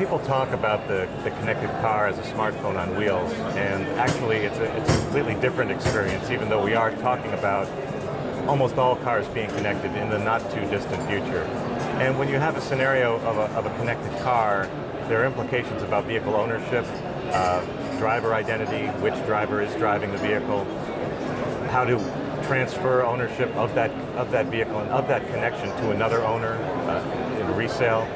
people talk about the connected car as a smartphone on wheels, and actually it's a completely different experience, even though we are talking about almost all cars being connected in the not too distant future. And when you have a scenario of a connected car, there are implications about vehicle ownership, driver identity, which driver is driving the vehicle, how to transfer ownership of that vehicle and of that connection to another owner in resale.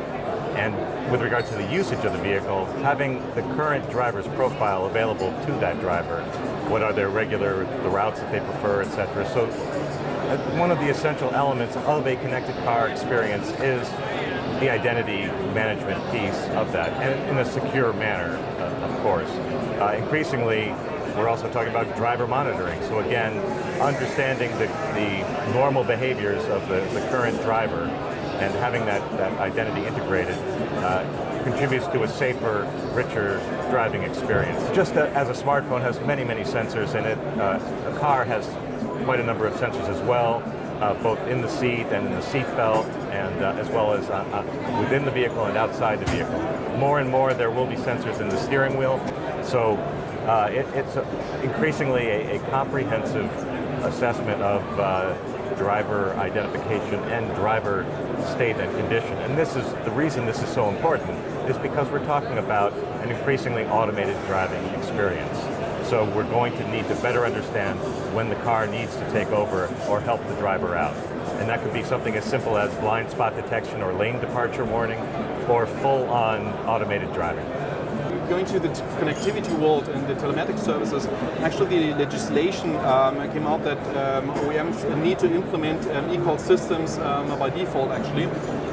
And with regard to the usage of the vehicle, having the current driver's profile available to that driver. What are the routes that they prefer, etc. So one of the essential elements of a connected car experience is the identity management piece of that, and in a secure manner, of course. Increasingly, we're also talking about driver monitoring. So again, understanding the normal behaviors of the current driver and having that identity integrated contributes to a safer, richer driving experience. Just as a smartphone has many, many sensors in it, a car has quite a number of sensors as well, both in the seat and in the seat belt, and as well as within the vehicle and outside the vehicle. More and more there will be sensors in the steering wheel, so it's increasingly a comprehensive assessment of driver identification and driver state and condition. And this is the reason this is so important, is because we're talking about an increasingly automated driving experience. So we're going to need to better understand when the car needs to take over or help the driver out. And that could be something as simple as blind spot detection or lane departure warning, or full-on automated driving. Going to the connectivity world and the telematics services, actually the legislation came out that OEMs need to implement e-call systems by default, actually.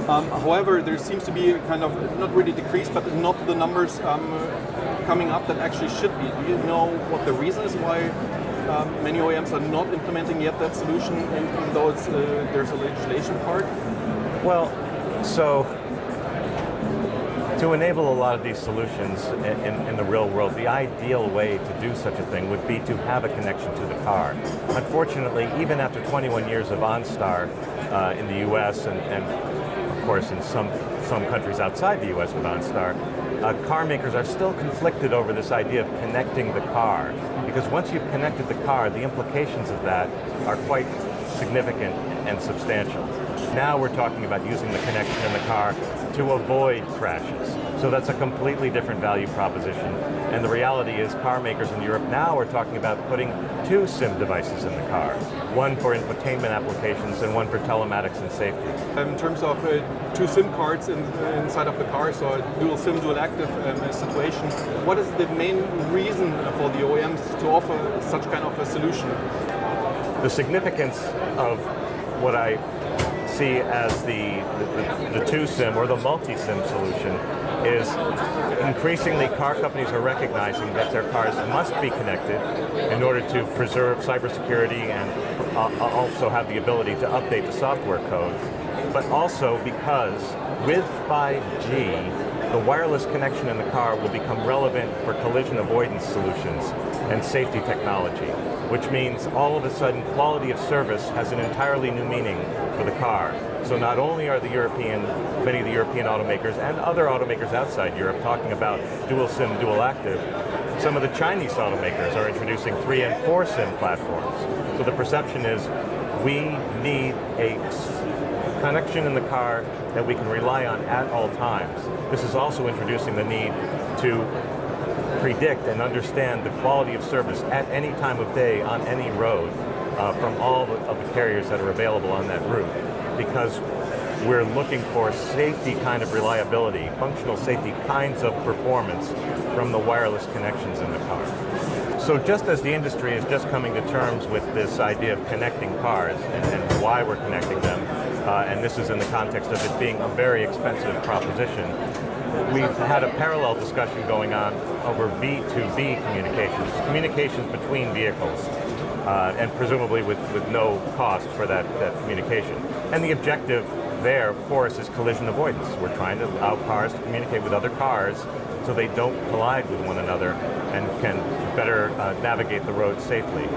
However, there seems to be a kind of, not really decrease, but not the numbers coming up that actually should be. Do you know what the reason is why many OEMs are not implementing yet that solution, even though there's a legislation part? Well, so to enable a lot of these solutions in the real world, the ideal way to do such a thing would be to have a connection to the car. Unfortunately, even after 21 years of OnStar in the US and of course in some countries outside the US with OnStar, car makers are still conflicted over this idea of connecting the car, because once you've connected the car, the implications of that are quite significant and substantial. Now we're talking about using the connection in the car to avoid crashes. So that's a completely different value proposition. And the reality is car makers in Europe now are talking about putting 2 SIM devices in the car, one for infotainment applications and one for telematics and safety. In terms of 2 SIM cards inside of the car, so a dual SIM, dual active situation, what is the main reason for the OEMs to offer such kind of a solution? The significance of what I see as the 2 SIM or the multi-SIM solution is increasingly car companies are recognizing that their cars must be connected in order to preserve cybersecurity and also have the ability to update the software code, but also because with 5G, the wireless connection in the car will become relevant for collision avoidance solutions and safety technology, which means all of a sudden quality of service has an entirely new meaning for the car. So not only are many of the European automakers and other automakers outside Europe talking about dual SIM, dual active, some of the Chinese automakers are introducing 3 and 4 SIM platforms. So the perception is we need a connection in the car that we can rely on at all times. This is also introducing the need to predict and understand the quality of service at any time of day on any road from all of the carriers that are available on that route, because we're looking for safety kind of reliability, functional safety kinds of performance from the wireless connections in the car. So just as the industry is just coming to terms with this idea of connecting cars and why we're connecting them, and this is in the context of it being a very expensive proposition, we've had a parallel discussion going on over B2B communications between vehicles, and presumably with no cost for that communication. And the objective there, of course, is collision avoidance. We're trying to allow cars to communicate with other cars so they don't collide with one another and can better navigate the road safely.